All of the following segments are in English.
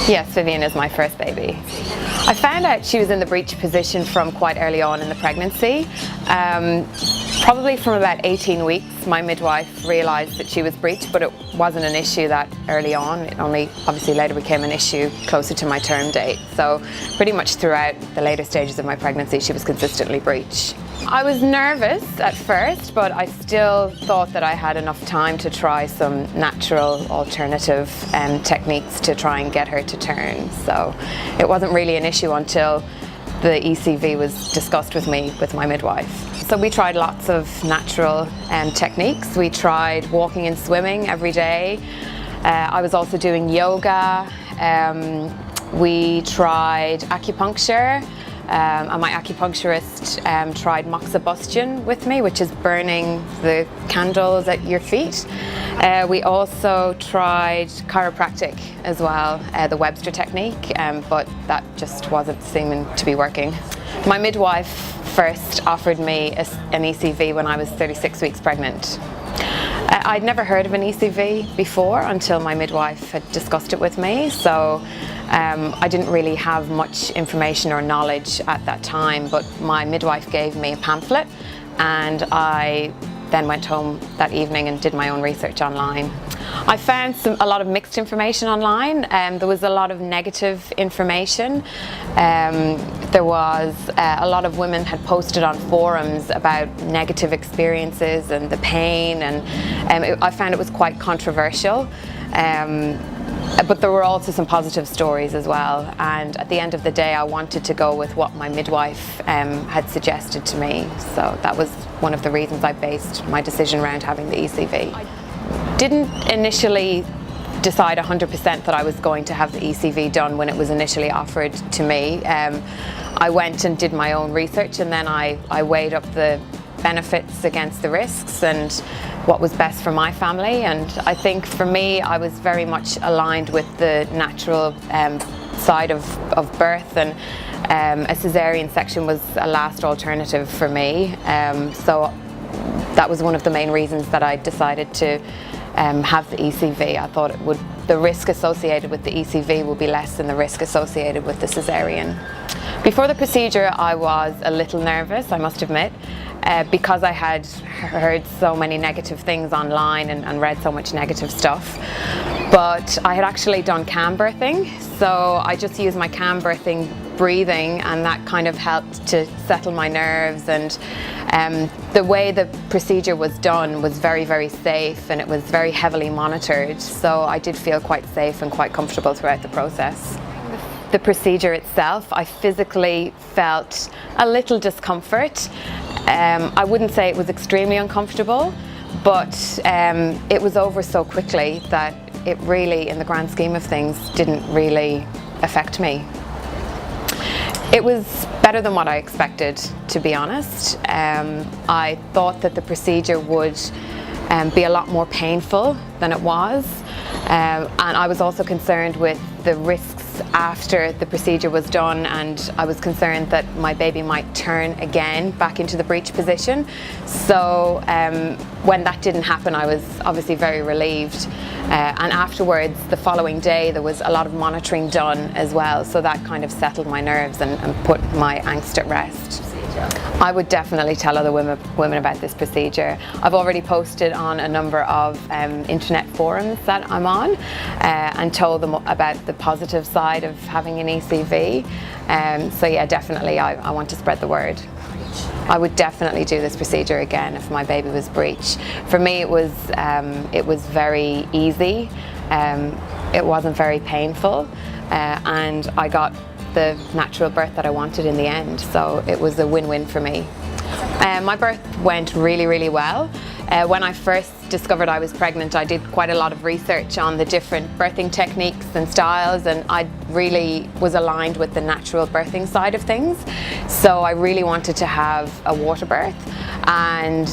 Yes, Vivian is my first baby. I found out she was in the breech position from quite early on in the pregnancy. Probably from about 18 weeks, my midwife realised that she was breech, but it wasn't an issue that early on. It only obviously later became an issue closer to my term date. So pretty much throughout the later stages of my pregnancy, she was consistently breech. I was nervous at first, but I still thought that I had enough time to try some natural alternative techniques to try and get her to turn. So it wasn't really an issue until the ECV was discussed with me with my midwife. So we tried lots of natural techniques. We tried walking and swimming every day. I was also doing yoga. We tried acupuncture. And my acupuncturist tried moxibustion with me, which is burning the candles at your feet. We also tried chiropractic as well, the Webster technique, but that just wasn't seeming to be working. My midwife first offered me an ECV when I was 36 weeks pregnant. I'd never heard of an ECV before until my midwife had discussed it with me, so I didn't really have much information or knowledge at that time, but my midwife gave me a pamphlet and I then went home that evening and did my own research online. I found a lot of mixed information online. There was a lot of negative information. There was a lot of women had posted on forums about negative experiences and the pain, and I found it was quite controversial. But there were also some positive stories as well, and at the end of the day I wanted to go with what my midwife had suggested to me, so that was one of the reasons I based my decision around having the ECV. I didn't initially decide 100% that I was going to have the ECV done when it was initially offered to me. I went and did my own research, and then I weighed up the benefits against the risks and what was best for my family, and I think for me I was very much aligned with the natural side of birth, and a cesarean section was a last alternative for me, so that was one of the main reasons that I decided to have the ECV. I thought the risk associated with the ECV would be less than the risk associated with the cesarean. Before the procedure I was a little nervous, I must admit, because I had heard so many negative things online and read so much negative stuff. But I had actually done cam birthing, so I just used my cam birthing breathing, and that kind of helped to settle my nerves, and the way the procedure was done was very, very safe, and it was very heavily monitored, so I did feel quite safe and quite comfortable throughout the process. The procedure itself, I physically felt a little discomfort. I wouldn't say it was extremely uncomfortable, but it was over so quickly that it really, in the grand scheme of things, didn't really affect me. It was better than what I expected, to be honest. I thought that the procedure would be a lot more painful than it was, and I was also concerned with the risks after the procedure was done, and I was concerned that my baby might turn again back into the breech position. So when that didn't happen, I was obviously very relieved, and afterwards, the following day, there was a lot of monitoring done as well, so that kind of settled my nerves and put my angst at rest. I would definitely tell other women about this procedure. I've already posted on a number of internet forums that I'm on and told them about the positive side of having an ECV. So yeah, definitely I want to spread the word. I would definitely do this procedure again if my baby was breech. For me it was very easy, it wasn't very painful, and I got the natural birth that I wanted in the end, so it was a win-win for me. My birth went really, really well. When I first discovered I was pregnant, I did quite a lot of research on the different birthing techniques and styles, and I really was aligned with the natural birthing side of things. So I really wanted to have a water birth, and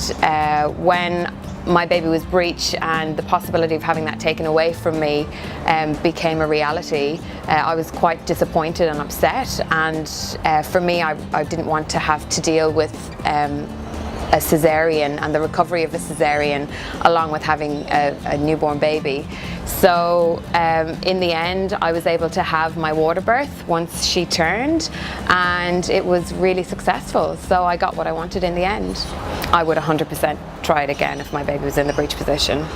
when my baby was breech and the possibility of having that taken away from me became a reality, I was quite disappointed and upset, and for me I didn't want to have to deal with a cesarean and the recovery of a cesarean, along with having a newborn baby. So in the end, I was able to have my water birth once she turned, and it was really successful. So I got what I wanted in the end. I would 100% try it again if my baby was in the breech position.